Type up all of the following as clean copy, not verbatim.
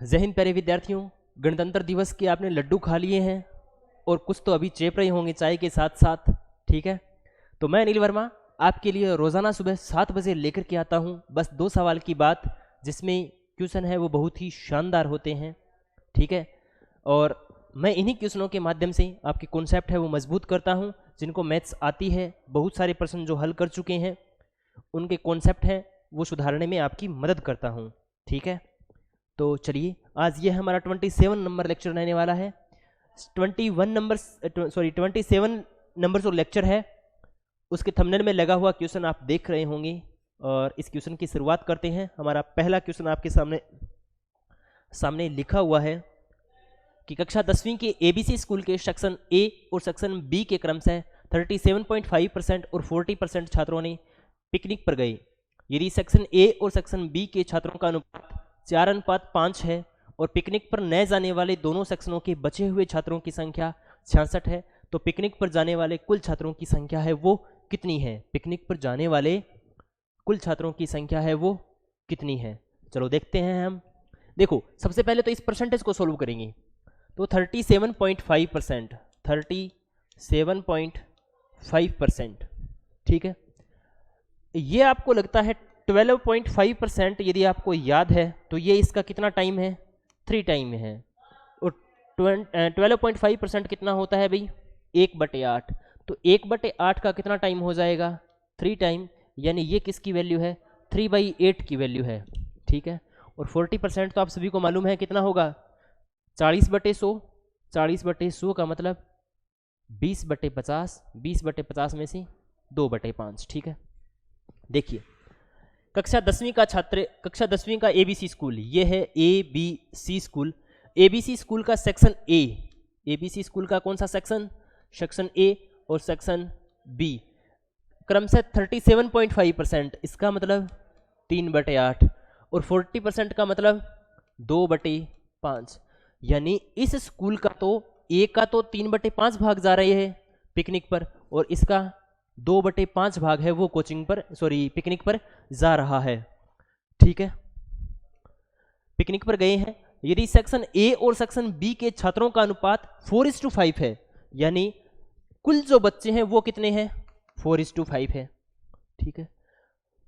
जय हिंद प्यारे विद्यार्थियों, गणतंत्र दिवस के आपने लड्डू खा लिए हैं और कुछ तो अभी चेप रहे होंगे चाय के साथ साथ। ठीक है, तो मैं अनिल वर्मा आपके लिए रोज़ाना सुबह 7 बजे लेकर के आता हूँ बस 2 सवाल की बात, जिसमें क्वेश्चन है वो बहुत ही शानदार होते हैं। ठीक है, और मैं इन्हीं क्वेश्चनों के माध्यम से आपके कॉन्सेप्ट है वो मजबूत करता हूँ। जिनको मैथ्स आती है, बहुत सारे प्रश्न जो हल कर चुके हैं, उनके कॉन्सेप्ट हैं वो सुधारने में आपकी मदद करता हूँ। ठीक है, तो चलिए आज ये हमारा 27 नंबर लेक्चर रहने वाला है। 27 नंबर जो लेक्चर है उसके थंबनेल में लगा हुआ क्वेश्चन आप देख रहे होंगे, और इस क्वेश्चन की शुरुआत करते हैं। हमारा पहला क्वेश्चन आपके सामने लिखा हुआ है कि कक्षा 10वीं के एबीसी स्कूल के सेक्शन ए और सेक्शन बी के क्रमशः 37.5% और 40% छात्रों ने पिकनिक पर गए। यदि सेक्शन ए और सेक्शन बी के छात्रों का अनुपात 4:5 है और पिकनिक पर न जाने वाले दोनों सेक्शनों के बचे हुए छात्रों की संख्या 66 है, तो पिकनिक पर जाने वाले कुल छात्रों की संख्या है वो कितनी है? पिकनिक पर जाने वाले कुल छात्रों की संख्या है वो कितनी है? चलो देखते हैं हम। देखो, सबसे पहले तो इस परसेंटेज को सोल्व करेंगे। तो 37.5%, 37.5%, ठीक है। ये आपको लगता है 12.5%, यदि आपको याद है तो ये इसका कितना टाइम है? 3 टाइम है। और 12.5% कितना होता है भाई? 1/8। तो 1/8 का कितना टाइम हो जाएगा? 3 टाइम, यानी ये किसकी वैल्यू है? 3/8 की वैल्यू है। ठीक है, और 40% तो आप सभी को मालूम है कितना होगा? 40/100। 40/100 का मतलब 20/50, 20/50 में से 2/5। ठीक है, देखिए कक्षा 10वीं का एबीसी स्कूल, ये है एबीसी स्कूल। एबीसी स्कूल का सेक्शन ए, एबीसी स्कूल का कौन सा सेक्शन? सेक्शन ए और सेक्शन बी क्रमशः 37.5%, इसका मतलब 3/8, और 40% का मतलब 2/5। यानी इस स्कूल का तो ए का तो 3/5 भाग जा रहे हैं पिकनिक पर, और इसका 2/5 भाग है वो पिकनिक पर जा रहा है। ठीक है, पिकनिक पर गए हैं। यदि सेक्शन ए और सेक्शन बी के छात्रों का अनुपात 4:5 है, यानी कुल जो बच्चे हैं वो कितने हैं? 4:5 है। ठीक है,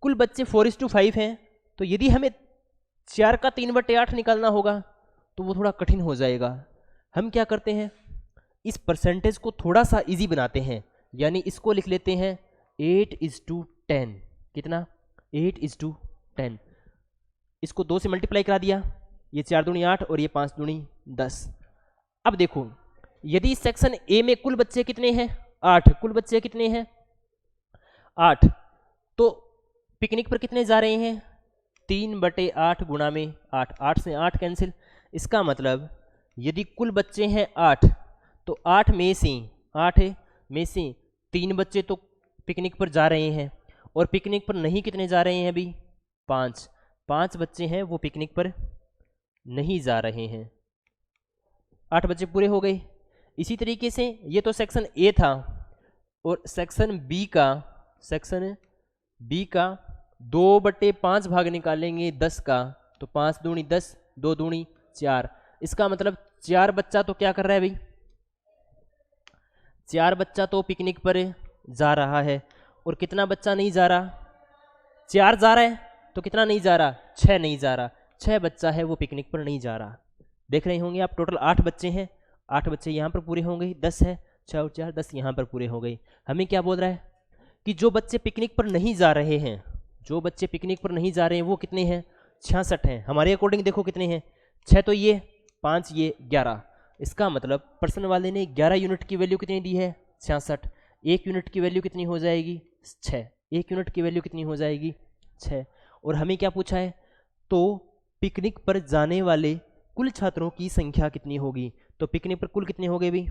कुल बच्चे 4:5 हैं, तो यदि हमें 4 का 3/8 निकालना होगा तो वो थोड़ा कठिन हो जाएगा। हम क्या करते हैं, इस परसेंटेज को थोड़ा सा इजी बनाते हैं, यानी इसको लिख लेते हैं 8:10। कितना? 8:10। इसको 2 से मल्टीप्लाई करा दिया, ये 4 दूनी 8 और ये 5 दूनी 10। अब देखो, यदि सेक्शन ए में कुल बच्चे कितने हैं? 8। कुल बच्चे कितने हैं? 8। तो पिकनिक पर कितने जा रहे हैं? 3/8 गुणा में 8, 8 से 8 कैंसिल। इसका मतलब यदि कुल बच्चे हैं 8, तो 8 में से 3 बच्चे तो पिकनिक पर जा रहे हैं, और पिकनिक पर नहीं कितने जा रहे हैं अभी? 5 बच्चे हैं वो पिकनिक पर नहीं जा रहे हैं। 8 बच्चे पूरे हो गए। इसी तरीके से ये तो सेक्शन ए था, और सेक्शन बी का 2/5 भाग निकालेंगे 10 का, तो 5 दूनी 10, 2 दूनी 4। इसका मतलब 4 बच्चा तो क्या कर रहा है भाई? 4 बच्चा तो पिकनिक पर जा रहा है, और कितना बच्चा नहीं जा रहा? 4 जा रहा है, तो कितना नहीं जा रहा? 6 नहीं जा रहा। 6 बच्चा है वो पिकनिक पर नहीं जा रहा। देख रहे होंगे आप, टोटल 8 बच्चे हैं। 8 बच्चे यहाँ पर पूरे हो गए, 10 है, 6 और 4 10 यहाँ पर पूरे हो गए। हमें क्या बोल रहा है कि जो बच्चे पिकनिक पर नहीं जा रहे हैं, जो बच्चे पिकनिक पर नहीं जा रहे हैं वो कितने हैं? 66 हैं। हमारे अकॉर्डिंग देखो कितने हैं? 6 तो ये, 5 ये, 11। इसका मतलब प्रश्न वाले ने 11 यूनिट की वैल्यू कितनी दी है? 66। 1 यूनिट की वैल्यू कितनी हो जाएगी? 6। 1 यूनिट की वैल्यू कितनी हो जाएगी? 6। और हमें क्या पूछा है? तो पिकनिक पर जाने वाले कुल छात्रों की संख्या कितनी होगी? तो पिकनिक पर कुल कितने हो गए भाई?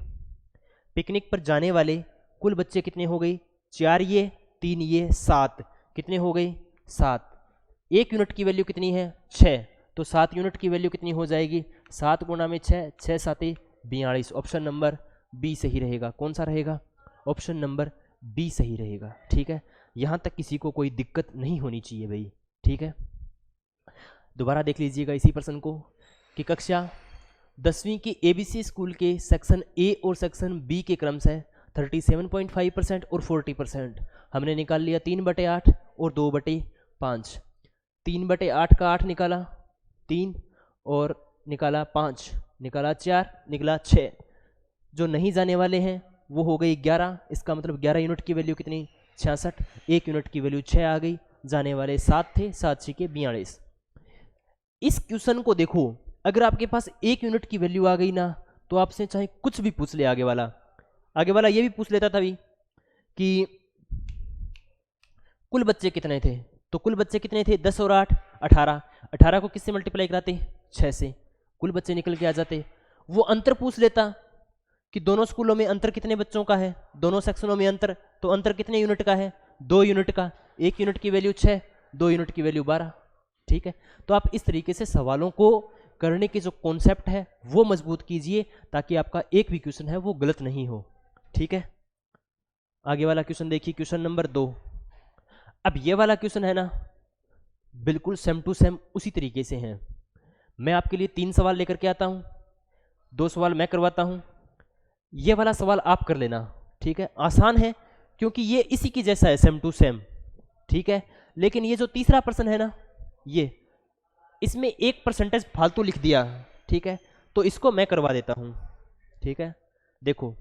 पिकनिक पर जाने वाले कुल बच्चे कितने हो गए? 4 ये, 3 ये, 7। कितने हो गए? 7। 1 यूनिट की वैल्यू कितनी है? 6। तो 7 यूनिट की वैल्यू कितनी हो जाएगी? 7 गुणा में 6, 6 7 42। ऑप्शन नंबर बी सही रहेगा। कौन सा रहेगा? ऑप्शन नंबर बी सही रहेगा। ठीक है, यहाँ तक किसी को कोई दिक्कत नहीं होनी चाहिए भाई। ठीक है, दोबारा देख लीजिएगा इसी प्रश्न को। कि कक्षा 10वीं की ABC स्कूल के सेक्शन ए और सेक्शन बी के क्रमशः 37.5% और 40%। हमने निकाल लिया 3/8 और 2/5। 3/8 का 8 निकाला 3 और निकाला 5, निकाला 4, निकला 6। जो नहीं जाने वाले हैं वो हो गई 11। इसका मतलब 11 यूनिट की वैल्यू कितनी 66, 1 यूनिट की वैल्यू 6 आ गई। जाने वाले 7 थे, 7 6 के 42। इस क्वेश्चन को देखो, अगर आपके पास 1 यूनिट की वैल्यू आ गई ना तो आपसे चाहे कुछ भी पूछ ले आगे वाला ये भी पूछ लेता था भी कि कुल बच्चे कितने थे, तो कुल बच्चे कितने थे 10 और 8 18। 18 को किससे मल्टीप्लाई कराते 6 से, कुल बच्चे निकल के आ जाते। वो अंतर पूछ लेता कि दोनों स्कूलों में अंतर कितने बच्चों का है, दोनों सेक्शनों में अंतर, तो अंतर कितने यूनिट का है 2 यूनिट का। 1 यूनिट की वैल्यू 6, 2 यूनिट की वैल्यू 12। ठीक है, तो आप इस तरीके से सवालों को करने की जो कॉन्सेप्ट है वो मजबूत कीजिए ताकि आपका एक भी क्वेश्चन है वो गलत नहीं हो। ठीक है, आगे वाला क्वेश्चन देखिए, क्वेश्चन नंबर 2। अब ये वाला क्वेश्चन है ना बिल्कुल सेम टू सेम उसी तरीके से है। मैं आपके लिए 3 सवाल लेकर के आता हूं, 2 सवाल मैं करवाता हूं, ये वाला सवाल आप कर लेना। ठीक है, आसान है क्योंकि ये इसी की जैसा है, सेम टू सेम। ठीक है, लेकिन ये जो तीसरा प्रश्न है ना, ये इसमें 1% फालतू लिख दिया। ठीक है, तो इसको मैं करवा देता हूं। ठीक है, देखो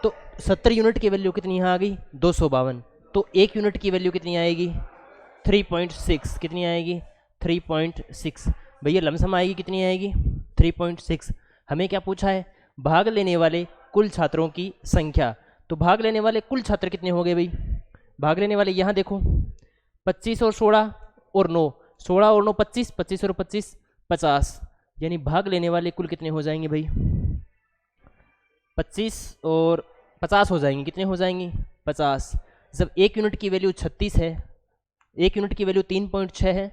तो 70 यूनिट की वैल्यू कितनी यहाँ आ गई 252। तो 1 यूनिट की वैल्यू कितनी आएगी 3.6। कितनी आएगी 3.6। भैया लमसम आएगी कितनी आएगी 3.6। हमें क्या पूछा है भाग लेने वाले कुल छात्रों की संख्या। तो भाग लेने वाले कुल छात्र कितने हो गए भाई भाग लेने वाले यहाँ देखो 25 और 16 और 9, 16 और 9 25, 25 और 25 50, यानी भाग लेने वाले कुल कितने हो जाएंगे भाई 25 और 50 हो जाएंगे, कितने हो जाएंगे 50। जब एक यूनिट की वैल्यू 36 है, एक यूनिट की वैल्यू 3.6 है,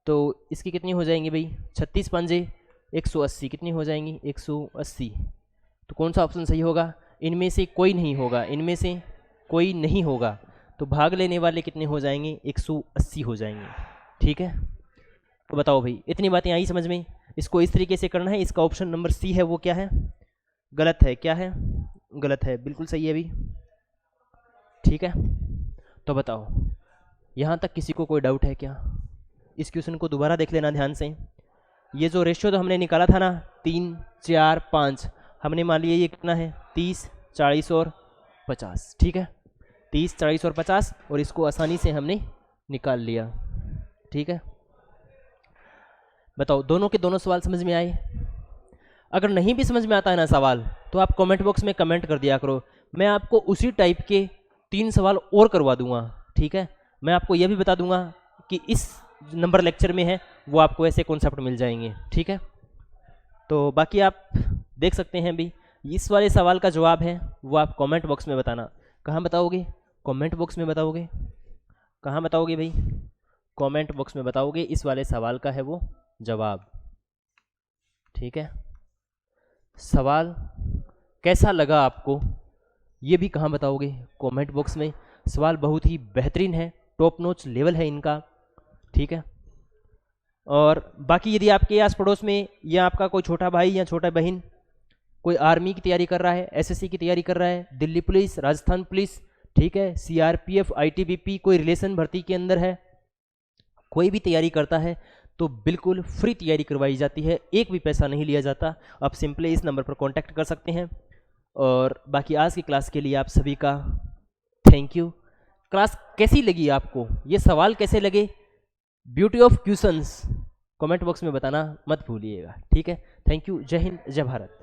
तो इसकी कितनी हो जाएंगी भाई 36 पंजे 180, कितनी हो जाएंगी 180। तो कौन सा ऑप्शन सही होगा, इनमें से कोई नहीं होगा, इनमें से कोई नहीं होगा, तो भाग लेने वाले कितने हो जाएंगे 180 हो जाएंगे। ठीक है, तो बताओ भाई इतनी बातें आई समझ में, इसको इस तरीके से करना है। इसका ऑप्शन नंबर सी है वो क्या है, गलत है, क्या है गलत है, बिल्कुल सही है अभी। ठीक है, तो बताओ यहाँ तक किसी को कोई डाउट है क्या? इस क्वेश्चन को दोबारा देख लेना ध्यान से। ये जो रेशियो तो हमने निकाला था ना 3 4 5, हमने मान लिया ये कितना है 30 40 और 50। ठीक है, 30 40 और 50, और इसको आसानी से हमने निकाल लिया। ठीक है, बताओ दोनों के दोनों सवाल समझ में आए? अगर नहीं भी समझ में आता है ना सवाल, तो आप कमेंट बॉक्स में कमेंट कर दिया करो, मैं आपको उसी टाइप के 3 सवाल और करवा दूंगा। ठीक है, मैं आपको यह भी बता दूंगा कि इस नंबर लेक्चर में है वो आपको ऐसे कॉन्सेप्ट मिल जाएंगे। ठीक है, तो बाकी आप देख सकते हैं भी, इस वाले सवाल का जवाब है वो आप कमेंट बॉक्स में बताना। कहाँ बताओगे? कमेंट बॉक्स में बताओगे। कहाँ बताओगे भाई? कमेंट बॉक्स में बताओगे, इस वाले सवाल का है वो जवाब। ठीक है, सवाल कैसा लगा आपको ये भी कहाँ बताओगे? कमेंट बॉक्स में। सवाल बहुत ही बेहतरीन है, टॉप नॉच लेवल है इनका। ठीक है, और बाकी यदि आपके आस पड़ोस में या आपका कोई छोटा भाई या छोटा बहन कोई आर्मी की तैयारी कर रहा है, एसएससी की तैयारी कर रहा है, दिल्ली पुलिस, राजस्थान पुलिस, ठीक है, सीआरपीएफ, आईटीबीपी, कोई रिलेशन भर्ती के अंदर है, कोई भी तैयारी करता है, तो बिल्कुल फ्री तैयारी करवाई जाती है, एक भी पैसा नहीं लिया जाता। आप सिंपली इस नंबर पर कांटेक्ट कर सकते हैं। और बाकी आज की क्लास के लिए आप सभी का थैंक यू। क्लास कैसी लगी आपको, ये सवाल कैसे लगे, beauty of questions comment box में बताना मत भूलिएगा। ठीक है, थैंक यू, जय हिंद, जय भारत।